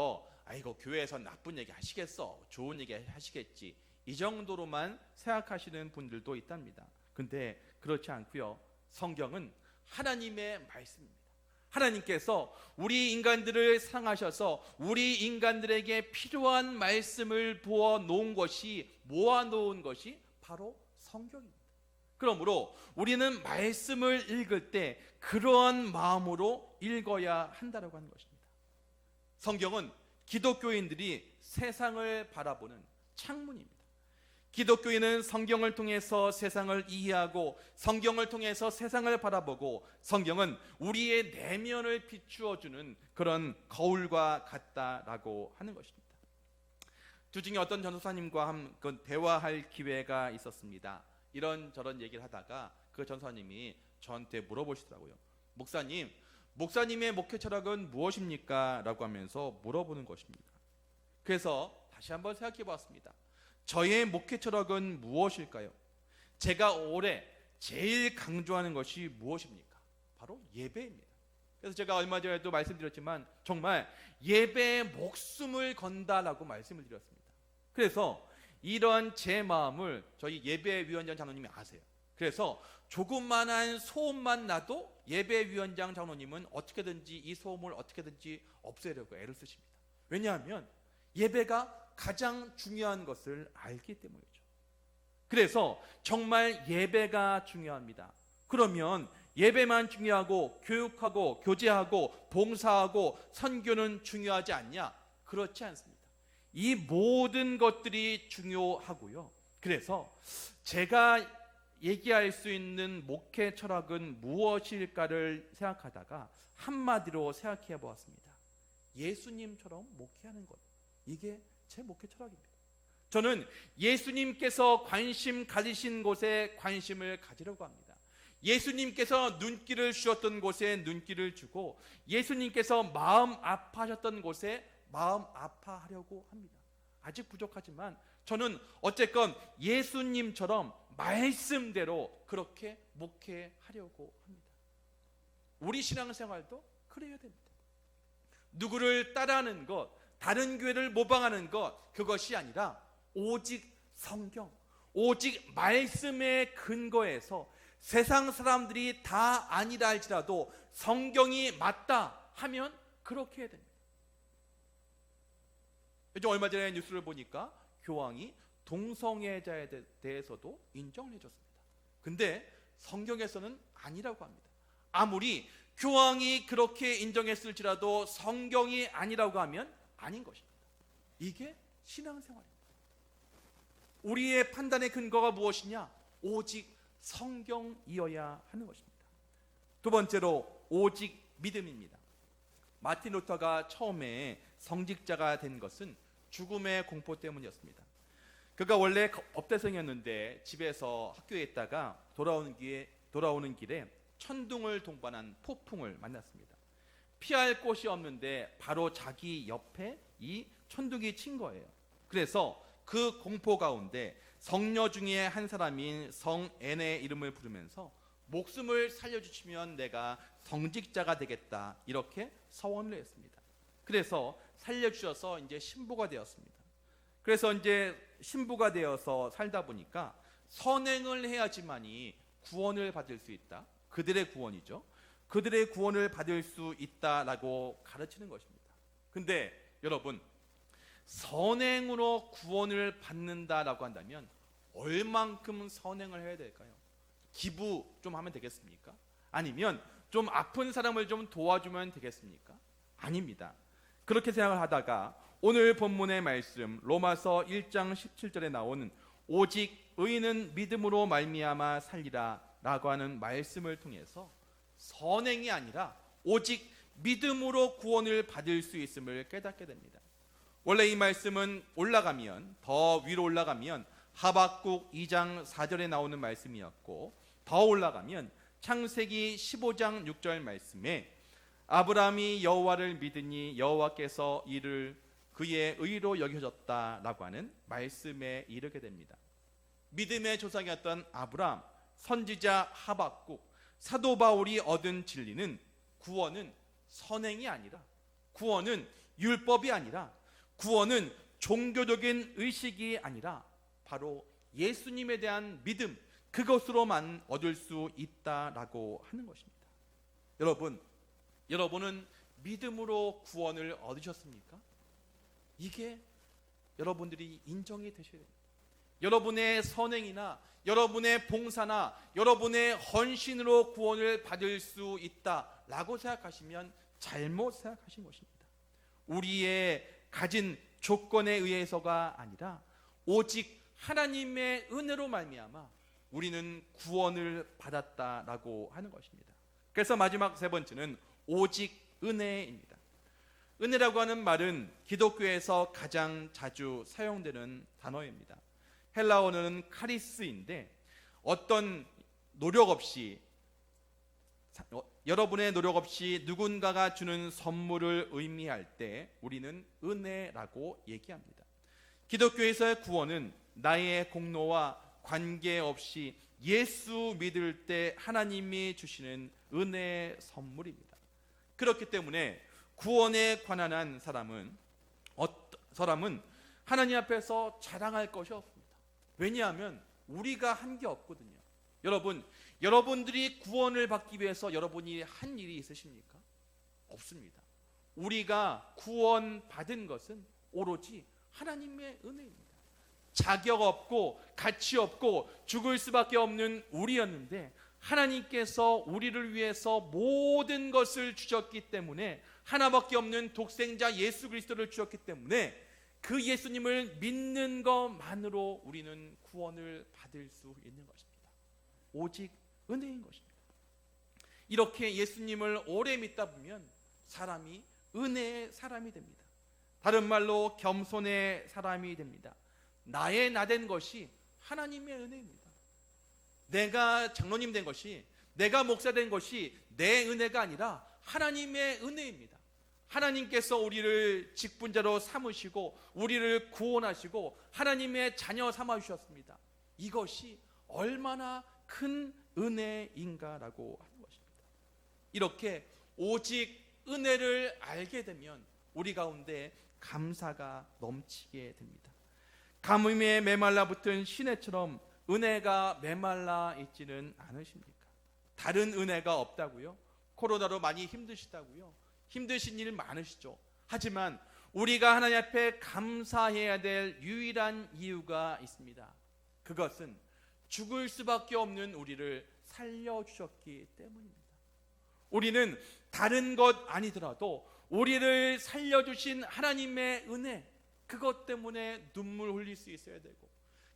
이거 교회에서 나쁜 얘기 하시겠어, 좋은 얘기 하시겠지, 이 정도로만 생각하시는 분들도 있답니다. 근데 그렇지 않고요. 성경은 하나님의 말씀입니다. 하나님께서 우리 인간들을 사랑하셔서 우리 인간들에게 필요한 말씀을 모아놓은 것이 바로 성경입니다. 그러므로 우리는 말씀을 읽을 때 그러한 마음으로 읽어야 한다고 하는 것입니다. 성경은 기독교인들이 세상을 바라보는 창문입니다. 기독교인은 성경을 통해서 세상을 이해하고 성경을 통해서 세상을 바라보고 성경은 우리의 내면을 비추어주는 그런 거울과 같다라고 하는 것입니다. 주중에 어떤 전도사님과 함께 대화할 기회가 있었습니다. 이런저런 얘기를 하다가 그 전도사님이 저한테 물어보시더라고요. 목사님의 목회 철학은 무엇입니까? 라고 하면서 물어보는 것입니다. 그래서 다시 한번 생각해 보았습니다. 저의 목회 철학은 무엇일까요? 제가 올해 제일 강조하는 것이 무엇입니까? 바로 예배입니다. 그래서 제가 얼마 전에도 말씀드렸지만 정말 예배에 목숨을 건다라고 말씀을 드렸습니다. 그래서 이런 제 마음을 저희 예배위원장 장로님이 아세요. 그래서 조그만한 소음만 나도 예배위원장 장로님은 어떻게든지 이 소음을 어떻게든지 없애려고 애를 쓰십니다. 왜냐하면 예배가 가장 중요한 것을 알기 때문이죠. 그래서 정말 예배가 중요합니다. 그러면 예배만 중요하고 교육하고 교제하고 봉사하고 선교는 중요하지 않냐? 그렇지 않습니다. 이 모든 것들이 중요하고요. 그래서 제가 얘기할 수 있는 목회 철학은 무엇일까를 생각하다가 한마디로 생각해 보았습니다. 예수님처럼 목회하는 것. 이게 제 목회 철학입니다. 저는 예수님께서 관심 가지신 곳에 관심을 가지려고 합니다. 예수님께서 눈길을 주셨던 곳에 눈길을 주고 예수님께서 마음 아파하셨던 곳에 마음 아파하려고 합니다. 아직 부족하지만 저는 어쨌건 예수님처럼 말씀대로 그렇게 목회하려고 합니다. 우리 신앙생활도 그래야 됩니다. 누구를 따라하는 것, 다른 교회를 모방하는 것, 그것이 아니라 오직 성경, 오직 말씀의 근거에서 세상 사람들이 다 아니라 할지라도 성경이 맞다 하면 그렇게 해야 됩니다. 요즘 얼마 전에 뉴스를 보니까 교황이 동성애자에 대해서도 인정을 해줬습니다. 근데 성경에서는 아니라고 합니다. 아무리 교황이 그렇게 인정했을지라도 성경이 아니라고 하면 아닌 것입니다. 이게 신앙생활입니다. 우리의 판단의 근거가 무엇이냐? 오직 성경이어야 하는 것입니다. 두 번째로 오직 믿음입니다. 마틴 루터가 처음에 성직자가 된 것은 죽음의 공포 때문이었습니다. 그가 원래 법대생이었는데 집에서 학교에 있다가 돌아오는 길에 천둥을 동반한 폭풍을 만났습니다. 피할 곳이 없는데 바로 자기 옆에 이 천둥이 친 거예요. 그래서 그 공포 가운데 성녀 중에 한 사람인 성앤의 이름을 부르면서 목숨을 살려주시면 내가 성직자가 되겠다, 이렇게 서원을 했습니다. 그래서 살려주셔서 이제 신부가 되었습니다. 그래서 이제 신부가 되어서 살다 보니까 선행을 해야지만이 구원을 받을 수 있다. 그들의 구원이죠. 그들의 구원을 받을 수 있다라고 가르치는 것입니다. 근데 여러분, 선행으로 구원을 받는다라고 한다면 얼만큼 선행을 해야 될까요? 기부 좀 하면 되겠습니까? 아니면 좀 아픈 사람을 좀 도와주면 되겠습니까? 아닙니다. 그렇게 생각을 하다가 오늘 본문의 말씀 로마서 1장 17절에 나오는 오직 의인은 믿음으로 말미암아 살리라 라고 하는 말씀을 통해서 선행이 아니라 오직 믿음으로 구원을 받을 수 있음을 깨닫게 됩니다. 원래 이 말씀은 더 위로 올라가면 하박국 2장 4절에 나오는 말씀이었고, 더 올라가면 창세기 15장 6절 말씀에 아브라함이 여호와를 믿으니 여호와께서 이를 그의 의로 여겨졌다라고 하는 말씀에 이르게 됩니다. 믿음의 조상이었던 아브라함, 선지자 하박국, 사도 바울이 얻은 진리는 구원은 선행이 아니라, 구원은 율법이 아니라, 구원은 종교적인 의식이 아니라 바로 예수님에 대한 믿음, 그것으로만 얻을 수 있다라고 하는 것입니다. 여러분은 믿음으로 구원을 얻으셨습니까? 이게 여러분들이 인정이 되셔야 됩니다. 여러분의 선행이나 여러분의 봉사나 여러분의 헌신으로 구원을 받을 수 있다라고 생각하시면 잘못 생각하신 것입니다. 우리의 가진 조건에 의해서가 아니라 오직 하나님의 은혜로 말미암아 우리는 구원을 받았다라고 하는 것입니다. 그래서 마지막 세 번째는 오직 은혜입니다. 은혜라고 하는 말은 기독교에서 가장 자주 사용되는 단어입니다. 헬라어는 카리스인데 어떤 노력 없이, 여러분의 노력 없이 누군가가 주는 선물을 의미할 때 우리는 은혜라고 얘기합니다. 기독교에서의 구원은 나의 공로와 관계없이 예수 믿을 때 하나님이 주시는 은혜의 선물입니다. 그렇기 때문에 구원에 관한 사람은 하나님 앞에서 자랑할 것이 없습니다. 왜냐하면 우리가 한 게 없거든요. 여러분들이 구원을 받기 위해서 여러분이 한 일이 있으십니까? 없습니다. 우리가 구원받은 것은 오로지 하나님의 은혜입니다. 자격 없고 가치 없고 죽을 수밖에 없는 우리였는데 하나님께서 우리를 위해서 모든 것을 주셨기 때문에, 하나밖에 없는 독생자 예수 그리스도를 주셨기 때문에 그 예수님을 믿는 것만으로 우리는 구원을 받을 수 있는 것입니다. 오직 은혜인 것입니다. 이렇게 예수님을 오래 믿다 보면 사람이 은혜의 사람이 됩니다. 다른 말로 겸손의 사람이 됩니다. 나의 나된 것이 하나님의 은혜입니다. 내가 장로님 된 것이, 내가 목사 된 것이 내 은혜가 아니라 하나님의 은혜입니다. 하나님께서 우리를 직분자로 삼으시고 우리를 구원하시고 하나님의 자녀 삼아 주셨습니다. 이것이 얼마나 큰 은혜인가라고 하는 것입니다. 이렇게 오직 은혜를 알게 되면 우리 가운데 감사가 넘치게 됩니다. 가뭄에 메말라 붙은 시내처럼 은혜가 메말라 있지는 않으십니까? 다른 은혜가 없다고요? 코로나로 많이 힘드시다고요? 힘드신 일 많으시죠? 하지만 우리가 하나님 앞에 감사해야 될 유일한 이유가 있습니다. 그것은 죽을 수밖에 없는 우리를 살려주셨기 때문입니다. 우리는 다른 것 아니더라도 우리를 살려주신 하나님의 은혜, 그것 때문에 눈물 흘릴 수 있어야 되고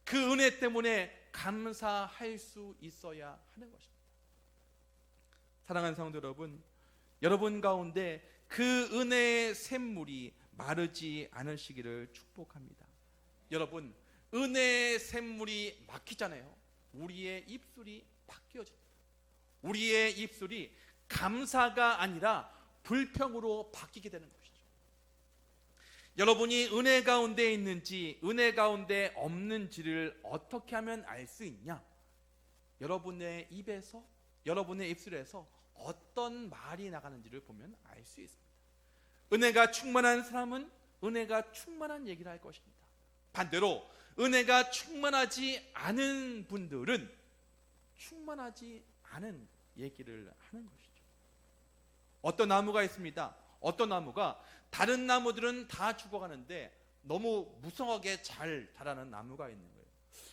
그 은혜 때문에 감사할 수 있어야 하는 것입니다. 사랑하는 성도 여러분 가운데 그 은혜의 샘물이 마르지 않으시기를 축복합니다. 여러분, 은혜의 샘물이 막히잖아요. 우리의 입술이 바뀌어집니다. 우리의 입술이 감사가 아니라 불평으로 바뀌게 되는 것이죠. 여러분이 은혜 가운데 있는지 은혜 가운데 없는지를 어떻게 하면 알 수 있냐? 여러분의 입에서, 여러분의 입술에서 어떤 말이 나가는지를 보면 알 수 있습니다. 은혜가 충만한 사람은 은혜가 충만한 얘기를 할 것입니다. 반대로 은혜가 충만하지 않은 분들은 충만하지 않은 얘기를 하는 것이죠. 어떤 나무가 있습니다. 어떤 나무가, 다른 나무들은 다 죽어가는데 너무 무성하게 잘 자라는 나무가 있는 거예요.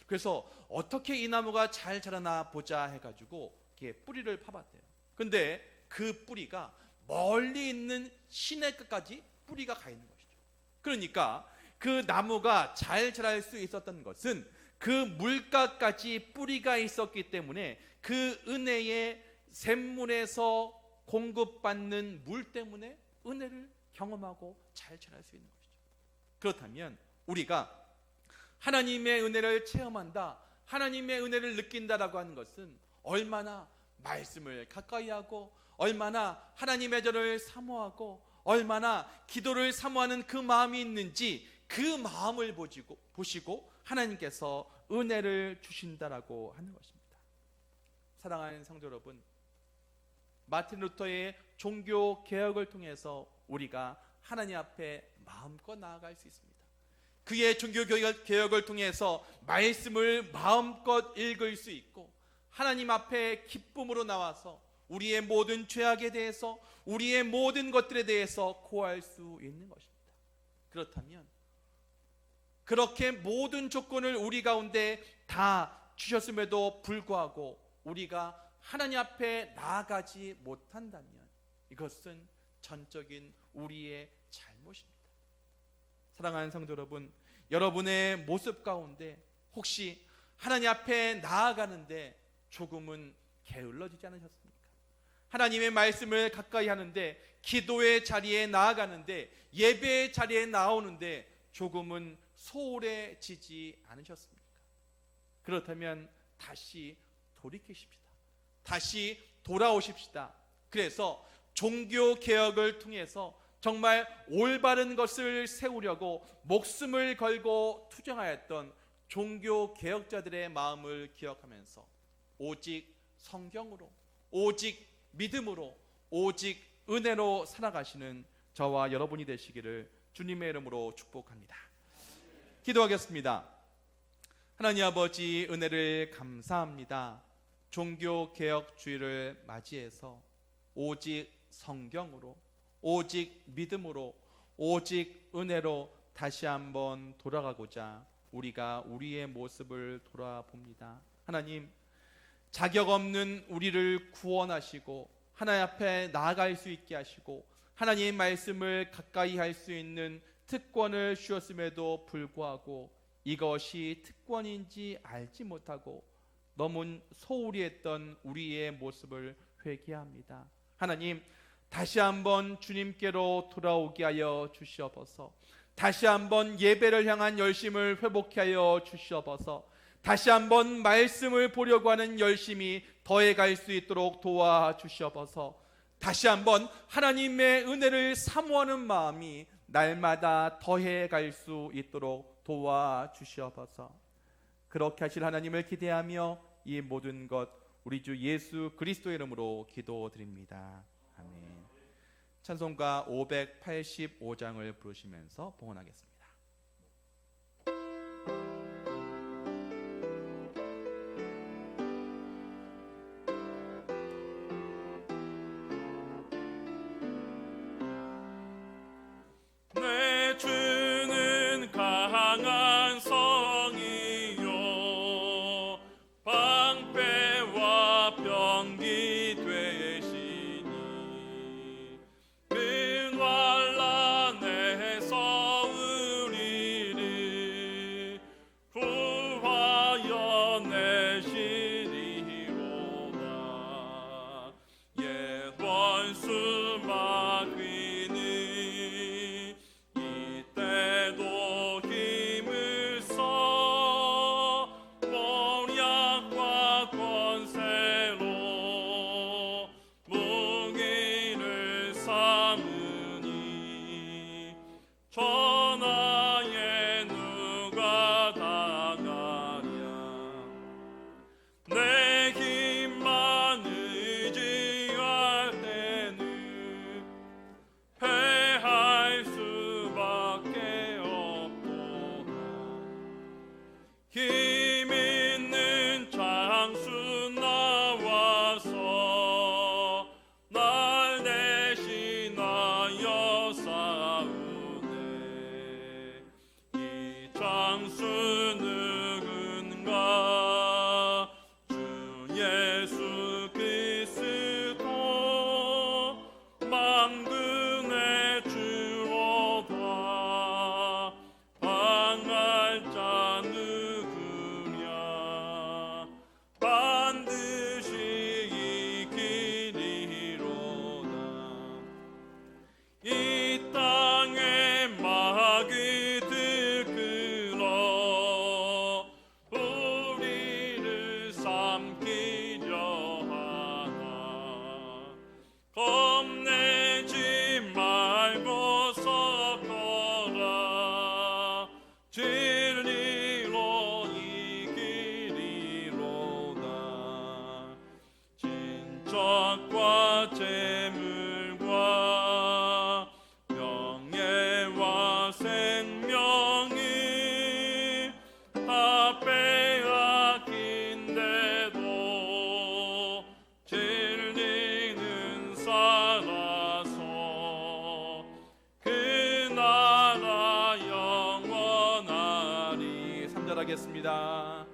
그래서 어떻게 이 나무가 잘 자라나 보자 해가지고 이렇게 뿌리를 파봤대요. 근데 그 뿌리가 멀리 있는 시내 끝까지 뿌리가 가 있는 것이죠. 그러니까 그 나무가 잘 자랄 수 있었던 것은 그 물가까지 뿌리가 있었기 때문에 그 은혜의 샘물에서 공급받는 물 때문에 은혜를 경험하고 잘 자랄 수 있는 것이죠. 그렇다면 우리가 하나님의 은혜를 체험한다, 하나님의 은혜를 느낀다라고 하는 것은 얼마나 말씀을 가까이 하고 얼마나 하나님의 저를 사모하고 얼마나 기도를 사모하는 그 마음이 있는지 그 마음을 보시고 하나님께서 은혜를 주신다라고 하는 것입니다. 사랑하는 성도 여러분, 마틴 루터의 종교 개혁을 통해서 우리가 하나님 앞에 마음껏 나아갈 수 있습니다. 그의 종교 개혁을 통해서 말씀을 마음껏 읽을 수 있고 하나님 앞에 기쁨으로 나와서 우리의 모든 죄악에 대해서, 우리의 모든 것들에 대해서 고할 수 있는 것입니다. 그렇다면 그렇게 모든 조건을 우리 가운데 다 주셨음에도 불구하고 우리가 하나님 앞에 나아가지 못한다면 이것은 전적인 우리의 잘못입니다. 사랑하는 성도 여러분, 여러분의 모습 가운데 혹시 하나님 앞에 나아가는데 조금은 게을러지지 않으셨습니까? 하나님의 말씀을 가까이 하는데, 기도의 자리에 나아가는데, 예배의 자리에 나오는데 조금은 소홀해지지 않으셨습니까? 그렇다면 다시 돌이키십시다. 다시 돌아오십시다. 그래서 종교 개혁을 통해서 정말 올바른 것을 세우려고 목숨을 걸고 투쟁하였던 종교 개혁자들의 마음을 기억하면서 오직 성경으로, 오직 믿음으로, 오직 은혜로 살아가시는 저와 여러분이 되시기를 주님의 이름으로 축복합니다. 기도하겠습니다. 하나님 아버지, 은혜를 감사합니다. 종교 개혁 주일을 맞이해서 오직 성경으로, 오직 믿음으로, 오직 은혜로 다시 한번 돌아가고자 우리가 우리의 모습을 돌아봅니다. 하나님, 자격 없는 우리를 구원하시고 하나님 앞에 나아갈 수 있게 하시고 하나님의 말씀을 가까이 할 수 있는 특권을 주셨음에도 불구하고 이것이 특권인지 알지 못하고 너무 소홀히 했던 우리의 모습을 회개합니다. 하나님, 다시 한번 주님께로 돌아오게 하여 주시옵소서. 다시 한번 예배를 향한 열심을 회복케 하여 주시옵소서. 다시 한번 말씀을 보려고 하는 열심이 더해갈 수 있도록 도와주시옵소서. 다시 한번 하나님의 은혜를 사모하는 마음이 날마다 더해갈 수 있도록 도와주시옵소서. 그렇게 하실 하나님을 기대하며 이 모든 것 우리 주 예수 그리스도의 이름으로 기도드립니다. 아멘. 찬송가 585장을 부르시면서 봉헌하겠습니다. 내 주는 강한 성이요 방패와 병기 되시니 그 환난에서 우리를 구하여 내시리로다. 옛 원수 마귀는 이때도 힘을 써谋略과 권세로 무기를 삼으니 전하에 누가 당하랴. 내 힘만 의지할 때는 패할 수밖에 없도다. 힘 있는 장수 나와서 날 대신하여 싸우네. 이 장수 누군가? 주 예수 그리스도 만군의 주로다. 방할 자 누구랴? 반드시 이기리로다. 이 땅에 마귀들 끌어 우리를 삼키려 하나. 겁내지 말고 섞어라. 진리로 이기리로다. 진적과 재물과 명예와 생명이 다 빼앗긴데도 진리는 살아서 그 나라 영원하리. 3절 하겠습니다.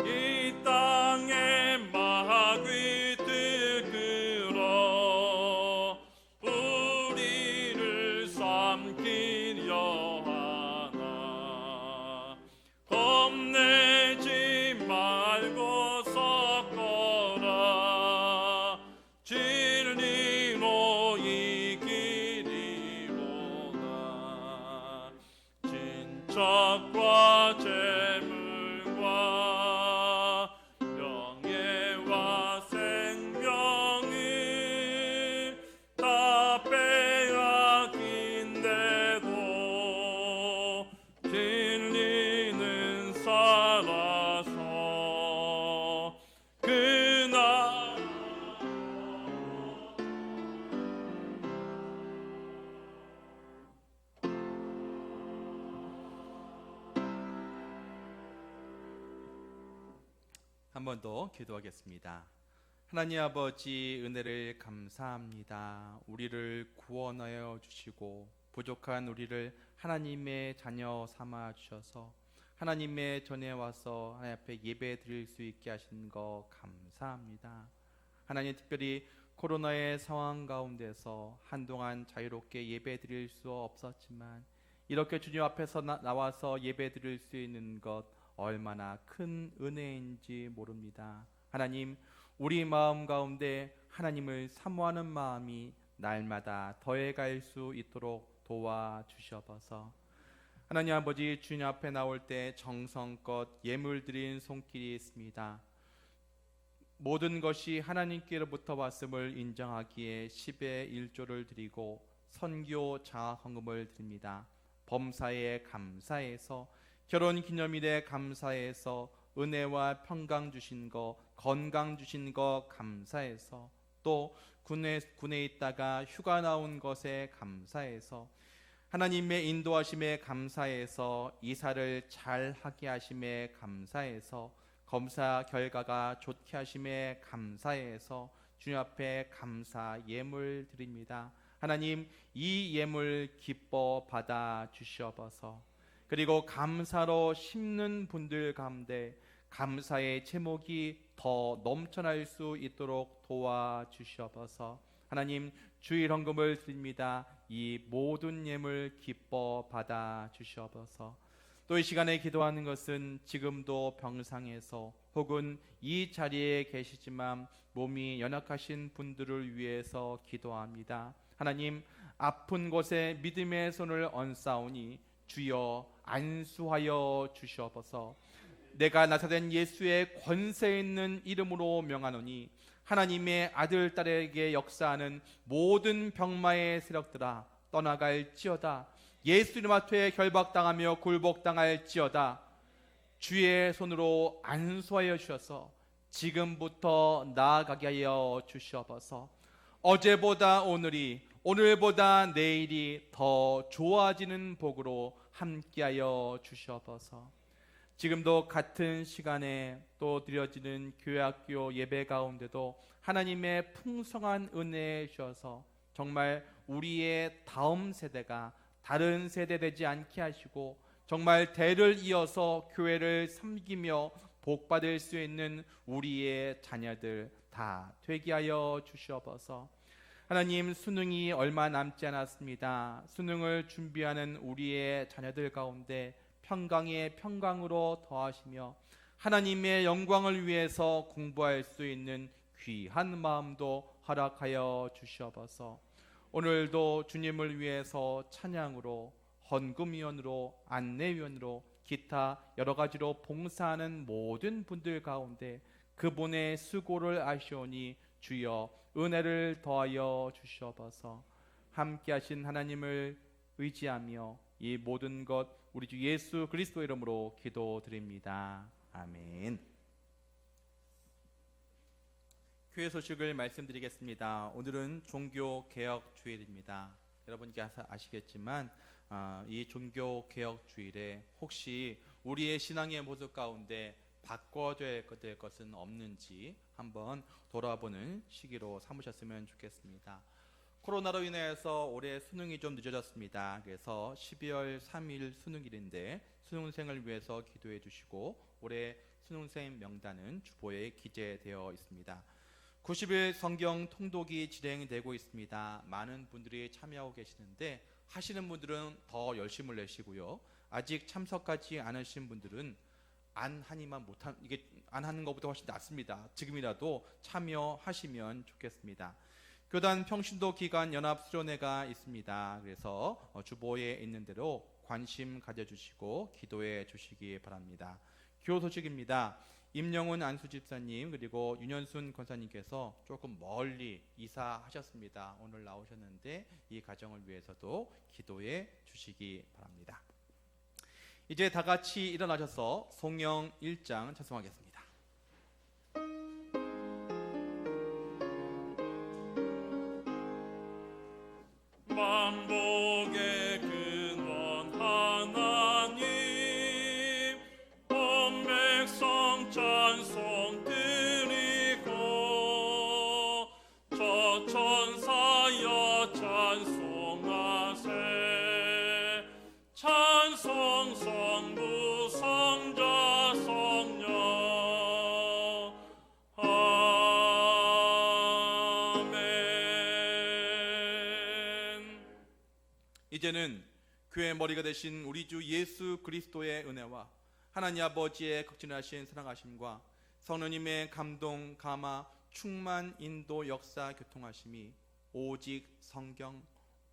이 땅에 마귀들 끌어 우리를 삼키려 하나 겁내지 말고 섞어라 진리로 이기리로다. 진척과 재물과 명예와 생명이 다 빼앗긴데도 진리는 살아서 그날 한 번 더 기도하겠습니다. 하나님 아버지, 은혜를 감사합니다. 우리를 구원하여 주시고 부족한 우리를 하나님의 자녀 삼아 주셔서 하나님의 전에 와서 하나님 앞에 예배 드릴 수 있게 하신 거 감사합니다. 하나님, 특별히 코로나의 상황 가운데서 한동안 자유롭게 예배 드릴 수 없었지만 이렇게 주님 앞에서 나와서 예배 드릴 수 있는 것 얼마나 큰 은혜인지 모릅니다. 하나님, 우리 마음 가운데 하나님을 사모하는 마음이 날마다 더해갈 수 있도록 도와주셔서 하나님 아버지, 주님 앞에 나올 때 정성껏 예물 드린 손길이 있습니다. 모든 것이 하나님께로부터 왔음을 인정하기에 10의 1조를 드리고 선교 자학헌금을 드립니다. 범사에 감사해서, 결혼기념일에 감사해서, 은혜와 평강 주신 거, 건강 주신 거 감사해서, 또 군에 있다가 휴가 나온 것에 감사해서, 하나님의 인도하심에 감사해서, 이사를 잘 하게 하심에 감사해서, 검사 결과가 좋게 하심에 감사해서 주님 앞에 감사 예물 드립니다. 하나님, 이 예물 기뻐 받아 주시옵소서. 그리고 감사로 심는 분들 가운데 감사의 제목이 더 넘쳐날 수 있도록 도와주시옵소서. 하나님, 주일 헌금을 드립니다. 이 모든 예물 기뻐 받아 주시옵소서. 또 이 시간에 기도하는 것은 지금도 병상에서 혹은 이 자리에 계시지만 몸이 연약하신 분들을 위해서 기도합니다. 하나님, 아픈 곳에 믿음의 손을 얹사오니 주여 안수하여 주시옵소서. 내가 나사된 예수의 권세 있는 이름으로 명하노니 하나님의 아들 딸에게 역사하는 모든 병마의 세력들아 떠나갈지어다. 예수 이름 앞에 결박당하며 굴복당할지어다. 주의 손으로 안수하여 주셔서 지금부터 나아가게 하여 주시옵소서. 어제보다 오늘이, 오늘보다 내일이 더 좋아지는 복으로 함께하여 주시옵소서. 지금도 같은 시간에 또 드려지는 교회학교 예배 가운데도 하나님의 풍성한 은혜에 주셔서 정말 우리의 다음 세대가 다른 세대 되지 않게 하시고 정말 대를 이어서 교회를 섬기며 복받을 수 있는 우리의 자녀들 다 되게 하여 주시옵소서. 하나님, 수능이 얼마 남지 않았습니다. 수능을 준비하는 우리의 자녀들 가운데 평강에 평강으로 더하시며 하나님의 영광을 위해서 공부할 수 있는 귀한 마음도 허락하여 주시옵소서. 오늘도 주님을 위해서 찬양으로, 헌금위원으로, 안내위원으로, 기타 여러 가지로 봉사하는 모든 분들 가운데 그분의 수고를 아시오니 주여 은혜를 더하여 주시옵소서. 함께하신 하나님을 의지하며 이 모든 것 우리 주 예수 그리스도 이름으로 기도드립니다. 아멘. 교회 소식을 말씀드리겠습니다. 오늘은 종교 개혁 주일입니다. 여러분께서 아시겠지만 이 종교 개혁 주일에 혹시 우리의 신앙의 모습 가운데 바꿔줘야 될 것은 없는지 한번 돌아보는 시기로 삼으셨으면 좋겠습니다. 코로나로 인해서 올해 수능이 좀 늦어졌습니다. 그래서 12월 3일 수능일인데 수능생을 위해서 기도해 주시고 올해 수능생 명단은 주보에 기재되어 있습니다. 90일 성경 통독이 진행되고 있습니다. 많은 분들이 참여하고 계시는데 하시는 분들은 더 열심을 내시고요. 아직 참석하지 않으신 분들은 안 하는 것보다 훨씬 낫습니다. 지금이라도 참여하시면 좋겠습니다. 교단 평신도 기간 연합 수련회가 있습니다. 그래서 주보에 있는 대로 관심 가져주시고 기도해 주시기 바랍니다. 교우 소식입니다. 임영훈 안수 집사님 그리고 윤현순 권사님께서 조금 멀리 이사하셨습니다. 오늘 나오셨는데 이 가정을 위해서도 기도해 주시기 바랍니다. 이제 다 같이 일어나셔서 송영 1장 찬송하겠습니다. 만복의 근원 하나님 온 백성 찬송 드리고 저 천사여 찬송하세 찬송 성부 성자 성령 이제는 교회의 머리가 되신 우리 주 예수 그리스도의 은혜와 하나님 아버지의 극진하신 사랑하심과 성령님의 감동, 감화, 충만, 인도, 역사, 교통하심이 오직 성경,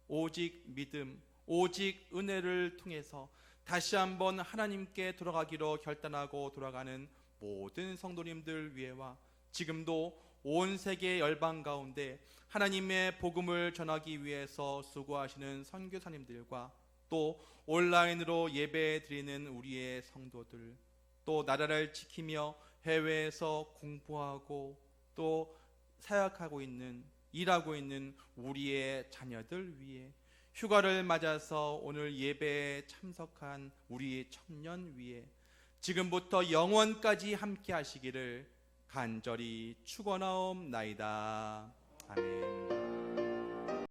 오직 믿음, 오직 은혜를 통해서 다시 한번 하나님께 돌아가기로 결단하고 돌아가는 모든 성도님들 위해와 지금도 온 세계 열방 가운데 하나님의 복음을 전하기 위해서 수고하시는 선교사님들과 또 온라인으로 예배 드리는 우리의 성도들, 또 나라를 지키며 해외에서 공부하고 또 사역하고 있는 일하고 있는 우리의 자녀들 위해 휴가를 맞아서 오늘 예배에 참석한 우리 청년 위에 지금부터 영원까지 함께 하시기를 간절히 축원하옵나이다. 아멘.